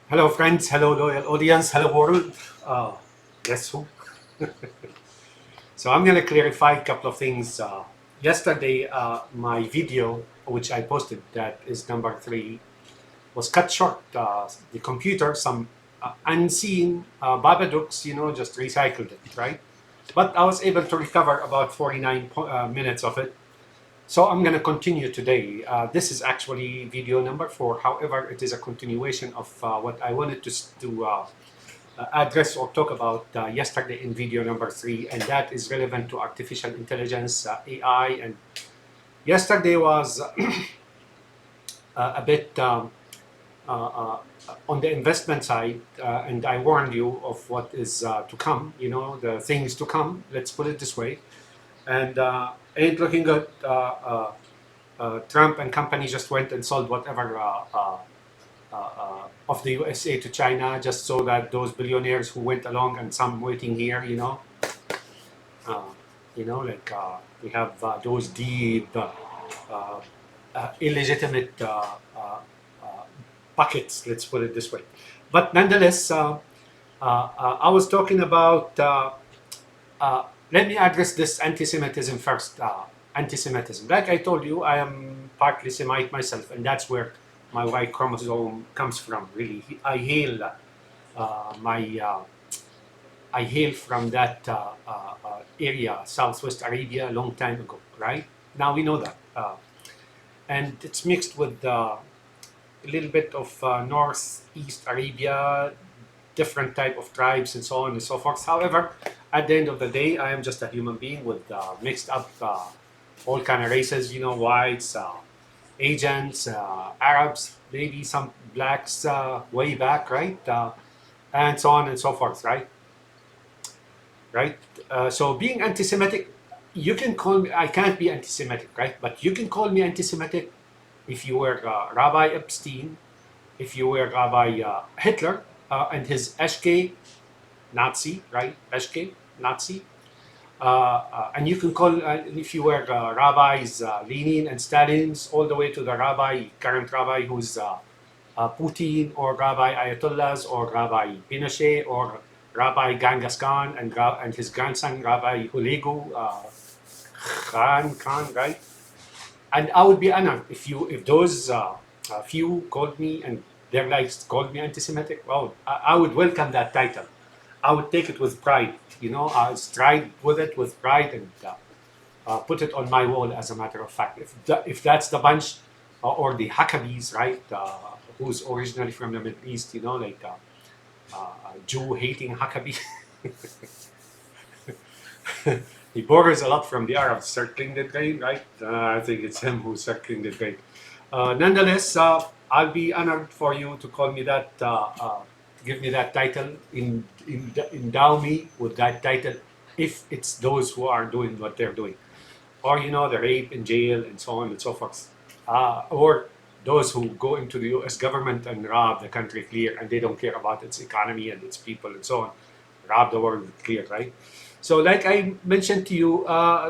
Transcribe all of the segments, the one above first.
Hello, friends. Hello, loyal audience. Hello, world. Guess who? So I'm going to clarify a couple of things. Yesterday, my video, which I posted, that is number 3, was cut short. The computer, some unseen Babadooks, just recycled it, right? But I was able to recover about 49 minutes of it. So I'm going to continue today. This is actually video number 4. However, it is a continuation of what I wanted to address or talk about yesterday in video number 3, and that is relevant to artificial intelligence, AI. And yesterday was a bit uh, on the investment side, and I warned you of what is to come, the things to come, let's put it this way. And ain't looking good. Trump and company just went and sold whatever of the USA to China, just so that those billionaires who went along and some waiting here, uh, like we have those deep, illegitimate pockets, let's put it this way. But nonetheless, I was talking about. Let me address this anti-Semitism first. Anti-Semitism, like I told you, I am partly Semite myself, and that's where my Y chromosome comes from. Really, my I hail from that area, Southwest Arabia, a long time ago. Right now, we know that, and it's mixed with a little bit of Northeast Arabia, different type of tribes, and so on and so forth. However, at the end of the day, I am just a human being with mixed up all kind of races. Whites, Asians, Arabs, maybe some blacks way back, right? And so on and so forth, right? Right. So being anti-Semitic, you can call me. I can't be anti-Semitic, right? But you can call me anti-Semitic if you were Rabbi Epstein, if you were Rabbi Hitler and his SK Nazi, right? SK Nazi. And you can call, if you were rabbis, Lenin and Stalin's, all the way to the current rabbi who's Putin, or Rabbi Ayatollahs, or Rabbi Pinochet, or Rabbi Genghis Khan, and his grandson, Rabbi Hulegu Khan, right? And I would be honored if those few called me and their likes called me anti-Semitic. Well, I would welcome that title. I would take it with pride. I would stride with it with pride and put it on my wall. As a matter of fact, if that's the bunch or the Maccabees, right, who's originally from the Middle East, like Jew-hating Maccabee. He borrows a lot from the Arabs circling the drain, right? I think it's him who's circling the drain. Nonetheless, I'll be honored for you to call me that, give me that title, endow me with that title, if it's those who are doing what they're doing, or the rape in jail and so on and so forth, or those who go into the U.S. government and rob the country clear, and they don't care about its economy and its people and so on, rob the world clear, right? So, like I mentioned to you,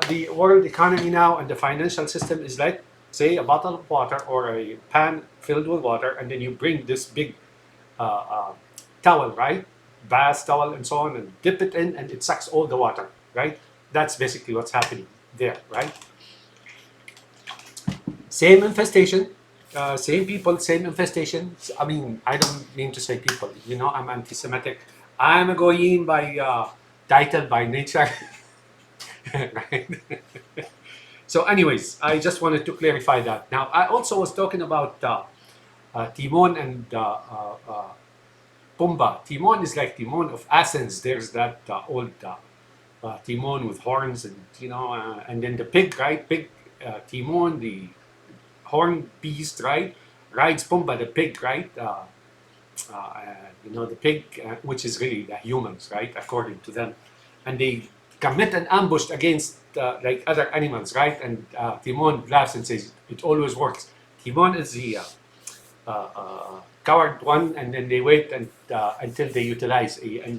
the world economy now and the financial system is like, say, a bottle of water or a pan filled with water, and then you bring this big uh, uh, towel, right? Bath towel and so on, and dip it in, and it sucks all the water, right? That's basically what's happening there, right? Same infestation, same people, same infestation. I mean, I don't mean to say people. I'm anti-Semitic. I'm a goyim by title, by nature, right? So, anyways, I just wanted to clarify that. Now, I also was talking about Timon and Pumbaa. Timon is like Timon of Athens. There's that old Timon with horns, and then the pig, right? Pig, Timon, the horned beast, right? Rides Pumbaa, the pig, right? The pig, which is really the humans, right? According to them, and they commit an ambush against like other animals, right? And Timon laughs and says, "It always works." Timon is the coward one, and then they wait until they utilize a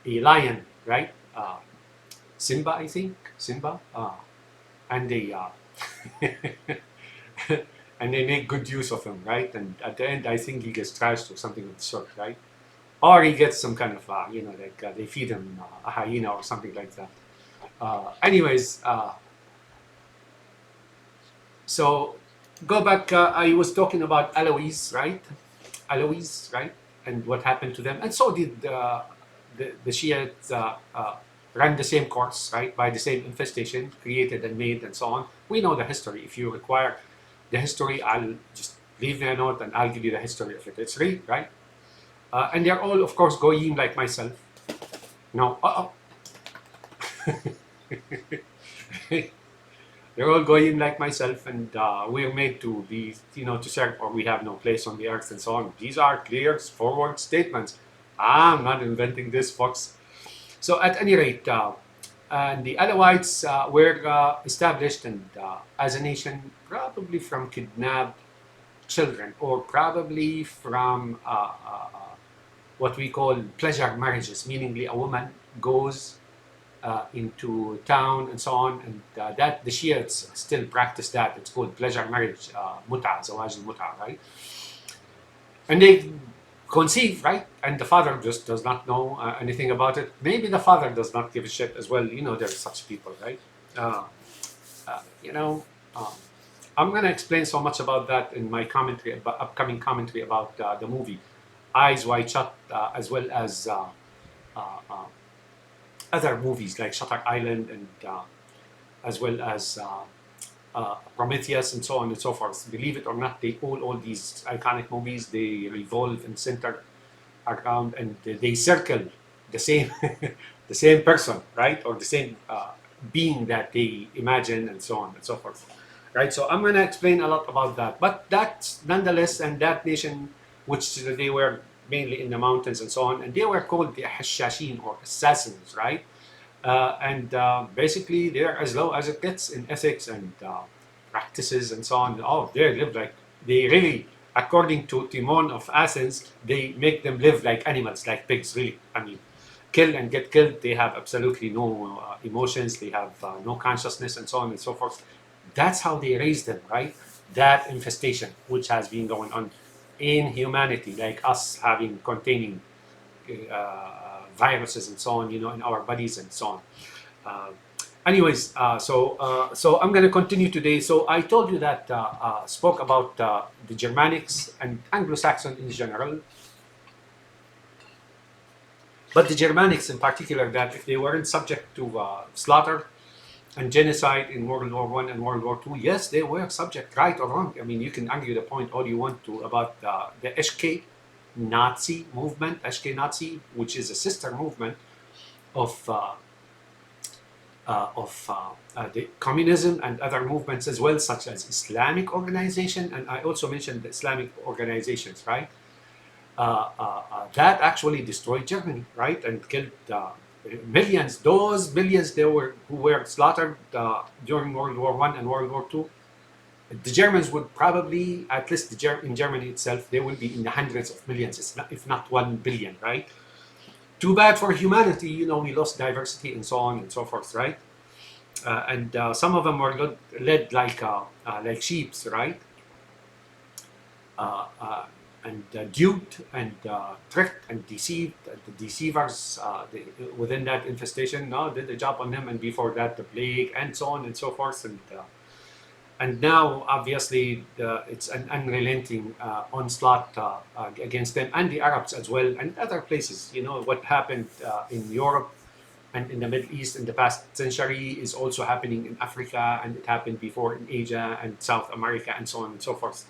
lion, right? Simba, I think, Simba, and they and they make good use of him, right? And at the end, I think he gets trashed or something of the sort, right? Or he gets some kind of, like they feed him a hyena or something like that. Anyways, so go back. I was talking about Alois, right? Alois, right? And what happened to them. And so did the Shiites ran the same course, right? By the same infestation, created and made and so on. We know the history. If you require the history, I'll just leave me a note and I'll give you the history of it. It's real, right? And they're all, of course, goyim like myself. No, they're all goyim like myself, and we're made to be, to serve, or we have no place on the earth, and so on. These are clear, forward statements. I'm not inventing this, folks. So, at any rate, and the Alawites were established, and as a nation, probably from kidnapped children, or probably from what we call pleasure marriages, meaning a woman goes into town and so on, and that the Shiites still practice that. It's called pleasure marriage, muta, zawaj al-muta, right? And they conceive, right? And the father just does not know anything about it. Maybe the father does not give a shit as well. There's such people, right? Uh, uh, you know, um, I'm going to explain so much about that in my commentary, upcoming commentary about the movie Eyes Wide Shut, as well as uh, uh, other movies like Shutter Island, and as well as Prometheus, and so on and so forth. Believe it or not, all these iconic movies, they revolve and center around, and they circle the same the same person, right, or the same being that they imagine, and so on and so forth, right? So I'm going to explain a lot about that, but that's nonetheless, and that nation, which they were mainly in the mountains and so on, and they were called the Hashashin, or assassins, right? And basically, they're as low as it gets in ethics and practices and so on. Oh, they live like, they really, according to Timon of Athens, they make them live like animals, like pigs, really. I mean, kill and get killed. They have absolutely no emotions. They have no consciousness, and so on and so forth. That's how they raise them, right? That infestation, which has been going on in humanity, like us having containing viruses and so on, in our bodies and so on. Uh, Anyways, so I'm going to continue today. So I told you that spoke about the Germanics and Anglo-Saxon in general, but the Germanics in particular, that if they weren't subject to slaughter and genocide in World War One and World War Two, yes, they were subject, right or wrong. I mean, you can argue the point all you want to about the HK Nazi movement, HK Nazi, which is a sister movement of the communism and other movements as well, such as Islamic organization. And I also mentioned the Islamic organizations, right? That actually destroyed Germany, right, and killed millions. Those millions who were slaughtered during World War One and World War Two. The Germans would probably, at least in Germany itself, they will be in the hundreds of millions, if not 1 billion, right? Too bad for humanity, we lost diversity and so on and so forth, right? And some of them were led like sheep, right? And duped and tricked and deceived. The deceivers within that infestation did a job on them, and before that, the plague, and so on and so forth. And now, obviously, it's an unrelenting onslaught against them and the Arabs as well, and other places. What happened in Europe and in the Middle East in the past century is also happening in Africa, and it happened before in Asia and South America, and so on and so forth.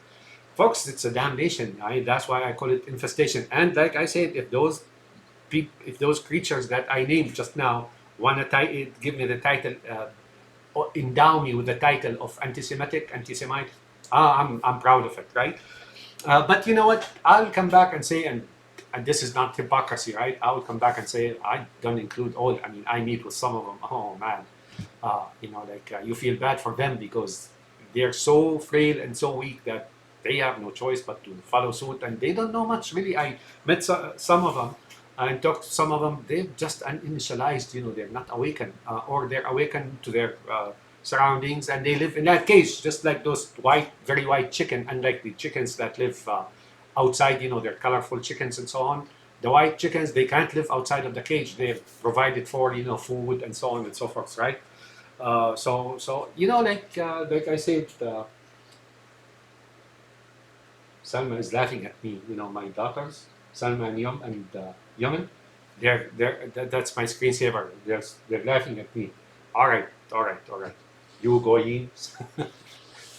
Folks, it's a damnation. That's why I call it infestation. And like I said, if those creatures that I named just now want to give me the title, or endow me with the title of anti-Semite, I'm proud of it, right? But you know what? I'll come back and say, and this is not hypocrisy, right? I will come back and say, I don't include all. I mean, I meet with some of them. Oh man, you feel bad for them because they're so frail and so weak that they have no choice but to follow suit, and they don't know much really. I met some of them and talked to some of them. They're just uninitialized, they're not awakened, or they're awakened to their surroundings, and they live in that cage, just like those white, very white chicken, unlike the chickens that live outside, they're colorful chickens and so on. The white chickens, they can't live outside of the cage. They're provided for, food and so on and so forth, right? So like I said, Salma is laughing at me. My daughters, Salma and Yaman, that's my screensaver. They're laughing at me. All right, all right, all right. You goyim,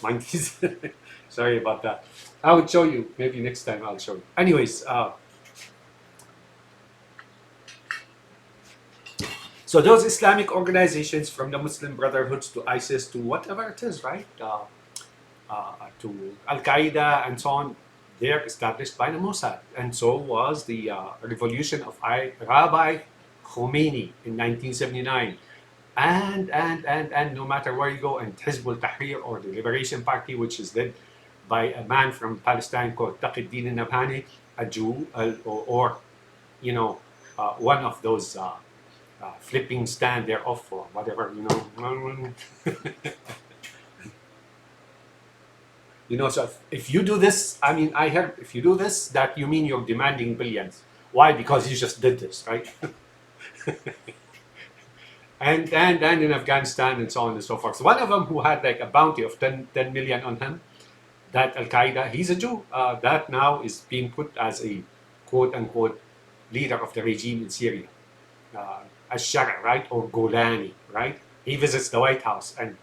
monkeys. Sorry about that. I would show you. Maybe next time I'll show you. Anyways, so those Islamic organizations, from the Muslim Brotherhoods to ISIS to whatever it is, right? To Al Qaeda and so on, they're established by the Mossad, and so was the revolution of Rabbi Khomeini in 1979. And no matter where you go, and Hizb tahrir or the Liberation Party, which is led by a man from Palestine called Taqi Nabhani, a Jew, or one of those flipping stand there off or whatever, So if you do this, I heard if you do this, that you mean you're demanding billions. Why? Because you just did this, right? and in Afghanistan and so on and so forth. So one of them who had like a bounty of 10 million on him, that Al Qaeda, he's a Jew, that now is being put as a quote unquote leader of the regime in Syria. Al-Shara, right? Or Golani, right? He visits the White House and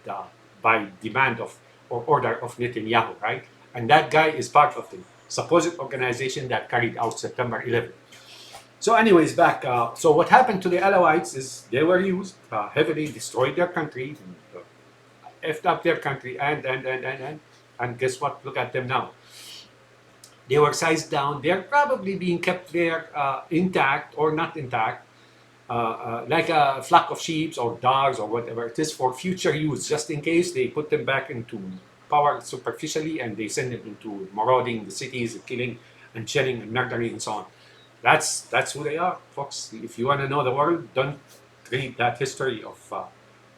by demand of or order of Netanyahu, right? And that guy is part of the supposed organization that carried out September 11. So anyways, back. So what happened to the Alawites is they were used heavily, destroyed their country, effed up their country, and guess what? Look at them now. They were sized down. They're probably being kept there intact or not intact, like a flock of sheep or dogs or whatever it is for future use, just in case they put them back into power superficially and they send them into marauding the cities, killing and killing and murdering and so on. That's who they are, folks. If you want to know the world, don't read that history of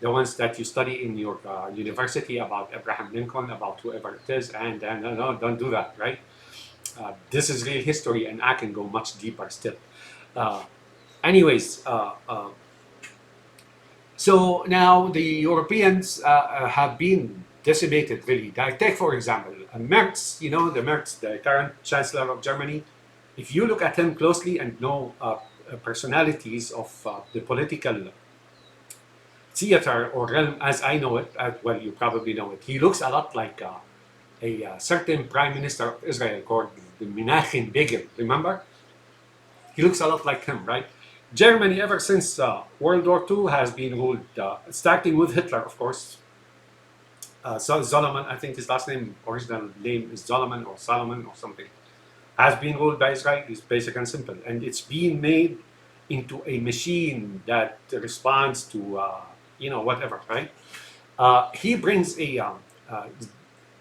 the ones that you study in your university about Abraham Lincoln, about whoever it is, and no, don't do that, right? This is real history, and I can go much deeper still. Anyways, so now the Europeans have been decimated, really. Take, for example, Merz, the Merz, the current Chancellor of Germany. If you look at him closely and know personalities of the political theater or realm as I know it, well, you probably know it, he looks a lot like a certain Prime Minister of Israel called Menachem Begin, remember? He looks a lot like him, right? Germany, ever since World War II, has been ruled, starting with Hitler, of course. So Solomon, I think his last name, original name is Solomon or something, has been ruled by Israel. It's basic and simple. And it's being made into a machine that responds to, whatever, right? He brings a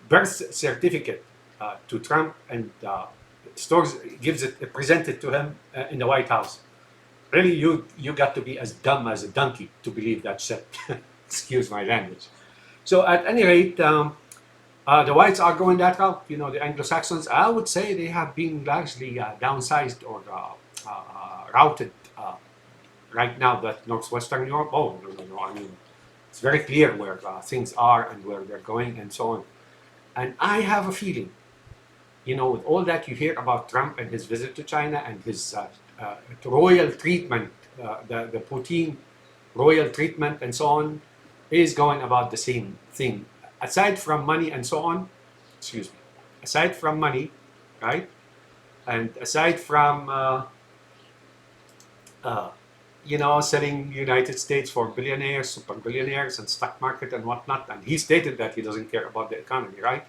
birth certificate to Trump and presents it to him in the White House. Really, you got to be as dumb as a donkey to believe that shit. Excuse my language. So at any rate, the whites are going that route. The Anglo-Saxons, I would say they have been largely downsized or routed right now. That Northwestern Europe, no. It's very clear where things are and where they're going and so on. And I have a feeling, with all that you hear about Trump and his visit to China and his royal treatment, the Putin royal treatment and so on, is going about the same thing. Aside from money and so on, aside from money, right? And aside from, selling United States for billionaires, super billionaires and stock market and whatnot, and he stated that he doesn't care about the economy, right?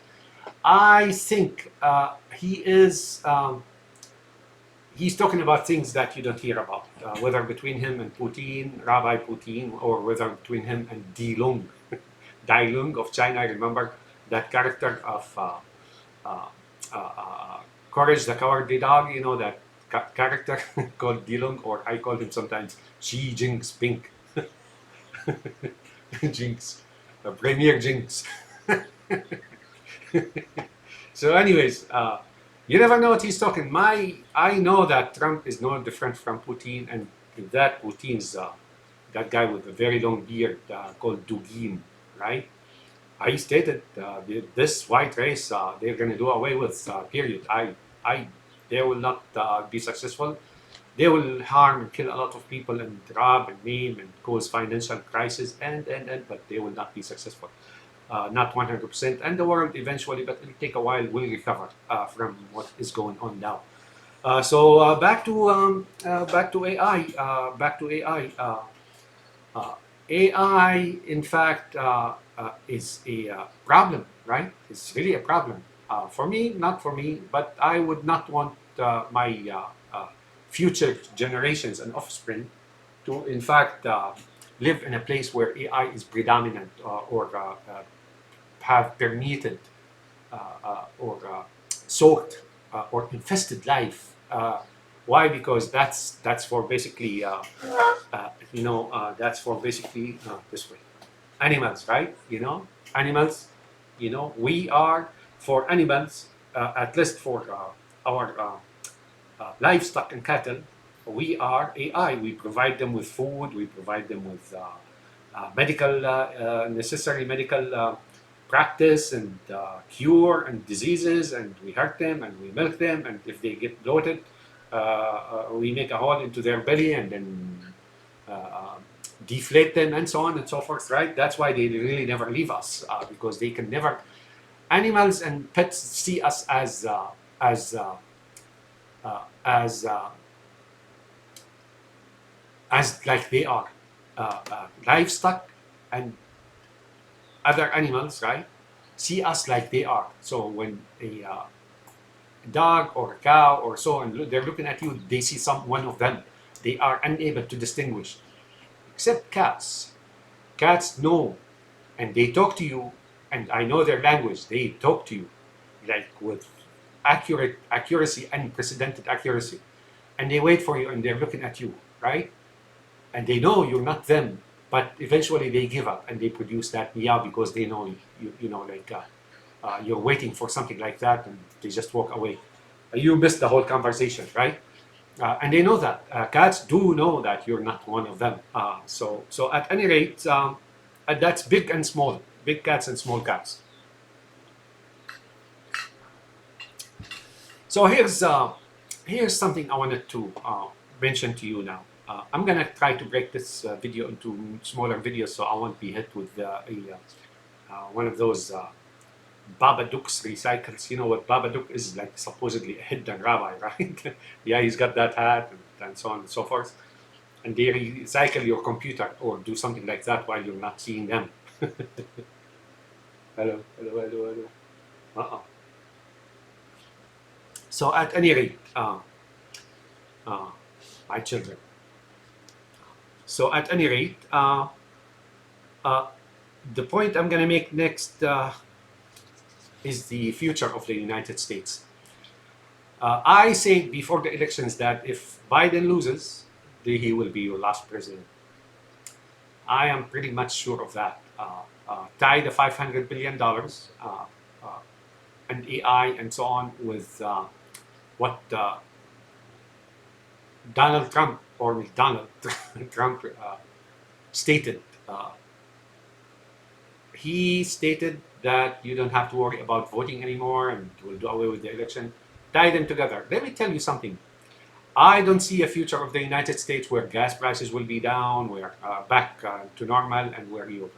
I think he is... he's talking about things that you don't hear about, whether between him and Putin, Rabbi Putin, or whether between him and Dai Lung of China. I remember that character of Courage the Cowardly Dog, that character called Dilung, or I call him sometimes Xi Jinping. Jinx. a premier jinx. So, anyways, you never know what he's talking. I know that Trump is no different from Putin, and that Putin's that guy with a very long beard called Dugin, right? I stated this white race they're going to do away with. Period. They will not be successful. They will harm and kill a lot of people and rob and maim and cause financial crisis and but they will not be successful. Not 100%. And the world eventually, but it'll take a while, will recover from what is going on now. So back to AI. Back to AI. Uh, AI, in fact, is a problem, right? It's really a problem. For me, not for me, but I would not want my future generations and offspring to, in fact, live in a place where AI is predominant or have permeated or soaked or infested life. Why? Because that's for basically that's for basically this way animals, right? Animals. We are for animals, at least for our livestock and cattle. We are AI. We provide them with food. We provide them with medical necessary medical practice and cure and diseases, and we hurt them and we milk them, and if they get bloated, we make a hole into their belly and then uh, uh, deflate them and so on and so forth, right? That's why they really never leave us because they can never. Animals and pets see us as uh, uh, as uh, as like they are livestock and other animals, right? See us like they are. So when a dog or a cow or so on, they're looking at you, they see one of them. They are unable to distinguish. Except cats. Cats know and they talk to you, and I know their language. They talk to you like with accuracy, unprecedented accuracy. And they wait for you and they're looking at you, right? And they know you're not them, but eventually they give up and they produce that meow because they know you're waiting for something like that, and they just walk away. You missed the whole conversation, right? And they know that cats do know that you're not one of them. So at any rate, that's big and small, big cats and small cats. So here's something I wanted to mention to you now. I'm gonna try to break this video into smaller videos so I won't be hit with one of those Babadook's recycles. You know what Babadook is, like supposedly a hidden rabbi, right? Yeah, he's got that hat and so on and so forth. And they recycle your computer or do something like that while you're not seeing them. Hello, hello, hello, hello. Uh-uh. So at any rate, uh, my children. So at any rate, uh, the point I'm going to make next is the future of the United States. I said before the elections that if Biden loses, he will be your last president. I am pretty much sure of that. Tie the $500 billion and AI and so on with what Donald Trump or McDonald Trump stated. He stated that you don't have to worry about voting anymore and we'll do away with the election. Tie them together. Let me tell you something. I don't see a future of the United States where gas prices will be down, where back to normal, and where you're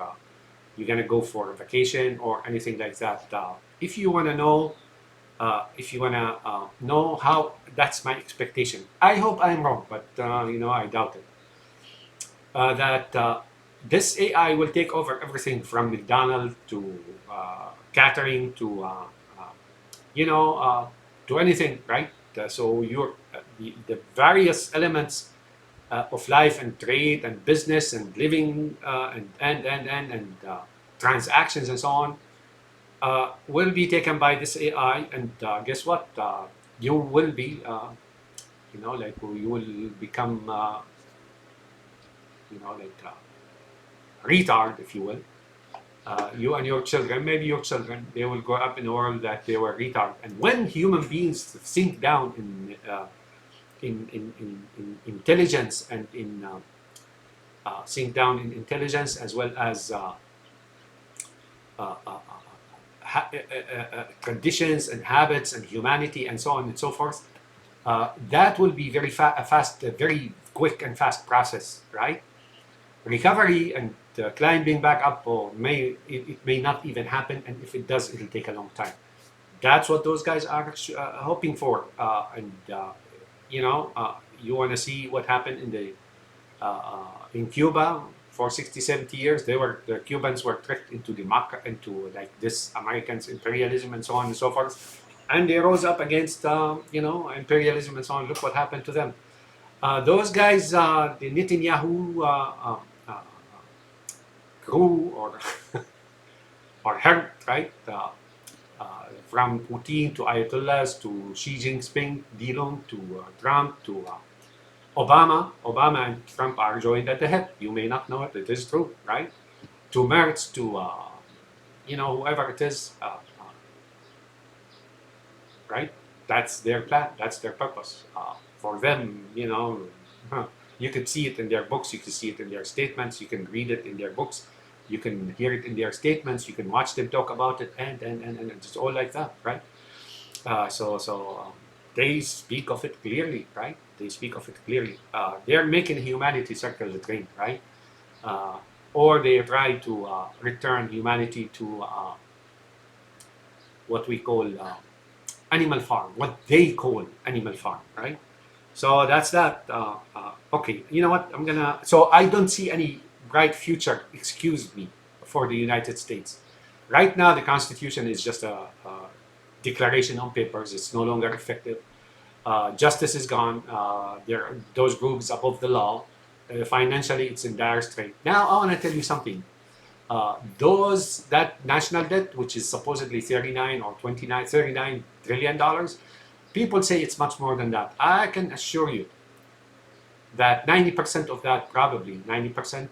gonna go for a vacation or anything like that. If you wanna know, how, that's my expectation. I hope I'm wrong, but I doubt it. That this AI will take over everything from McDonald's to catering to you know, to anything, right? So the various elements of life and trade and business and living and transactions and so on will be taken by this AI. And guess what? You will be, like you will become, like retard, if you will. you and your children, maybe your children, they will grow up in a world that they were retarded. And when human beings sink down in intelligence and in sink down in intelligence as well as traditions and habits and humanity and so on and so forth, that will be very fast, very quick and fast process, right? Recovery and climbing back up, or it may not even happen, and if it does, it'll take a long time. That's what those guys are hoping for, and you know, you want to see what happened in Cuba for 60, 70 years. The Cubans were tricked into into like this Americans imperialism and so on and so forth, and they rose up against you know, imperialism and so on. Look what happened to them. Those guys, the Netanyahu grew or or helped, right? From Putin to Ayatollahs to Xi Jinping, Dillon to Trump to Obama. Obama and Trump are joined at the hip. You may not know it, it is true, right? To Merz, to you know, whoever it is, right? That's their plan. That's their purpose. For them, you know, you could see it in their books. You can see it in their statements. You can read it in their books. You can hear it in their statements. You can watch them talk about it, and it's all like that, right? They speak of it clearly, right? They speak of it clearly. They're making humanity circle the drain, right? Or they try to return humanity to what we call animal farm, what they call animal farm, right? So that's that. Okay, you know what? So I don't see any bright future, excuse me, for the United States. Right now, the Constitution is just a declaration on papers. It's no longer effective. Justice is gone. There are those groups above the law. Financially, it's in dire strait. Now, I want to tell you something. That national debt, which is supposedly 39 or 29, $39 trillion, people say it's much more than that. I can assure you that 90% of that, probably 90%,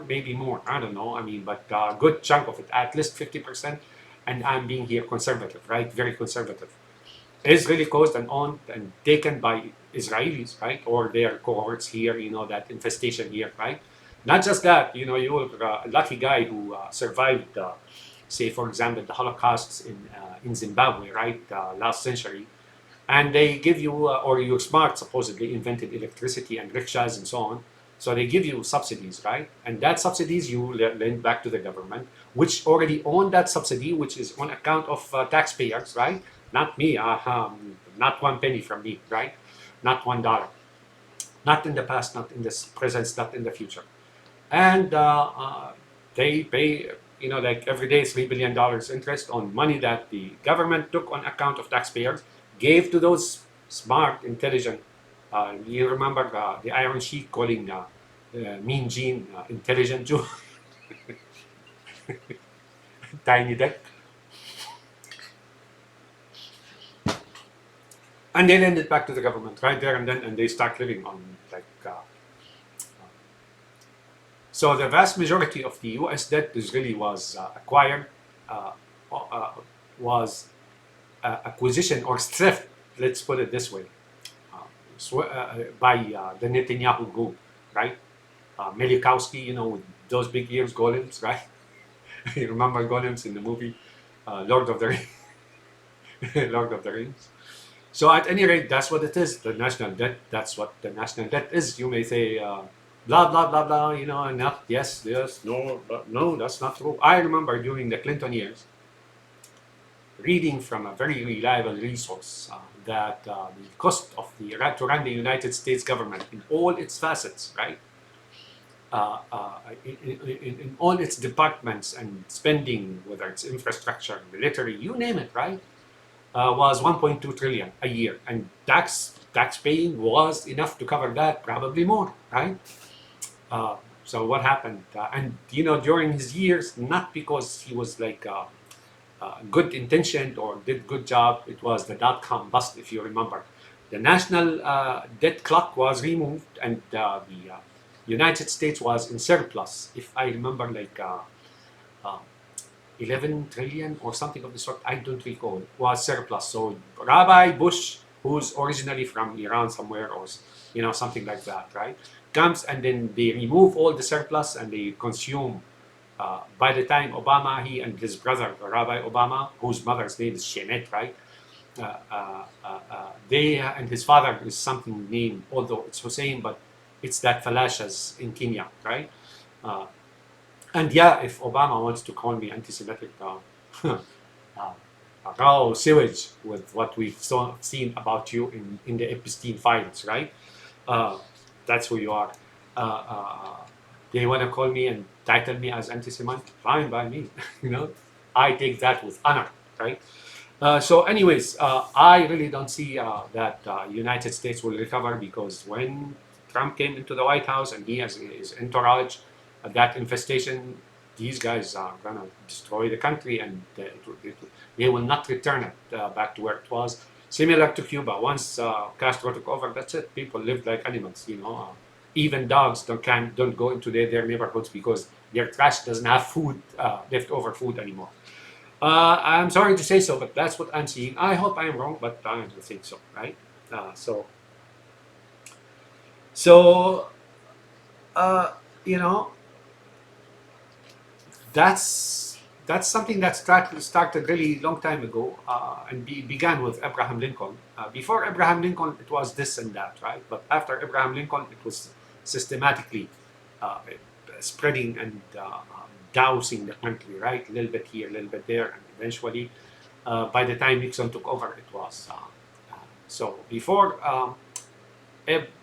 maybe more, I don't know. I mean, but a good chunk of it, at least 50%, and I'm being here conservative, right? Very conservative, is really caused and owned and taken by Israelis, right? Or their cohorts here, you know, that infestation here, right? Not just that, you know, you're a lucky guy who survived, say, for example, the Holocausts in Zimbabwe, right, last century. And they give you, or you're smart, supposedly invented electricity and rickshaws and so on. So they give you subsidies, right? And that subsidies you lend back to the government, which already own that subsidy, which is on account of taxpayers, right? Not me, not one penny from me, right? Not $1. Not in the past, not in the present, not in the future. And they pay, you know, like every day $3 billion interest on money that the government took on account of taxpayers, gave to those smart, intelligent. You remember the Iron Sheik calling Mean Gene intelligent Jew, tiny deck, and they lend it back to the government right there and then, and they start living on like. So the vast majority of the U.S. debt is really was acquired, was acquisition or theft. Let's put it this way, by the Netanyahu group, right? Milikowski, you know, with those big ears, golems, right? You remember golems in the movie Lord of the Rings? Lord of the Rings. So at any rate, that's what it is. The national debt. That's what the national debt is. You may say, blah blah blah blah. You know, not yes, no, no. That's not true. I remember during the Clinton years, reading from a very reliable resource that the cost of to run the United States government in all its facets, right, in all its departments and spending, whether it's infrastructure, military, you name it, right, was 1.2 trillion a year, and tax paying was enough to cover that, probably more, right? So what happened? And you know, during his years, not because he was like good intentioned or did good job, it was the dot-com bust, if you remember. The national debt clock was removed, and the United States was in surplus, if I remember, like 11 trillion or something of the sort, I don't recall, was surplus. So Rabbi Bush, who's originally from Iran somewhere, or something like that, right, comes and then they remove all the surplus and they consume. By the time Obama, he and his brother Rabbi Obama, whose mother's name is Shemet, right, they and his father is something named, although it's Hussein, but it's that falashas in Kenya, right? Uh, and yeah, if Obama wants to call me anti-Semitic, raw sewage with what we've seen about you in the Epstein files, right? Uh, that's who you are. Uh, uh, they want to call me and title me as anti-Semitic, fine by me. I take that with honor, right? So, anyways, I really don't see that United States will recover, because when Trump came into the White House and he has his entourage, that infestation, these guys are gonna destroy the country, and they will not return it back to where it was. Similar to Cuba, once Castro took over, that's it. People lived like animals. Even dogs don't go into their neighborhoods because their trash doesn't have food, leftover food anymore. I'm sorry to say so, but that's what I'm seeing. I hope I'm wrong, but I don't think so, right? So uh, you know, that's something that started really long time ago, and began with Abraham Lincoln. Before Abraham Lincoln, it was this and that, right? But after Abraham Lincoln, it was systematically uh, spreading and dousing the country, right? A little bit here, a little bit there, and eventually, by the time Nixon took over, it was so. Before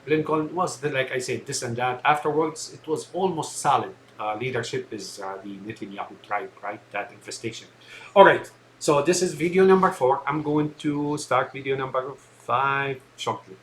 Lincoln was like I said, this and that. Afterwards, it was almost solid. Leadership is the Netanyahu tribe, right? That infestation. All right. So this is video number 4. I'm going to start video number 5 shortly.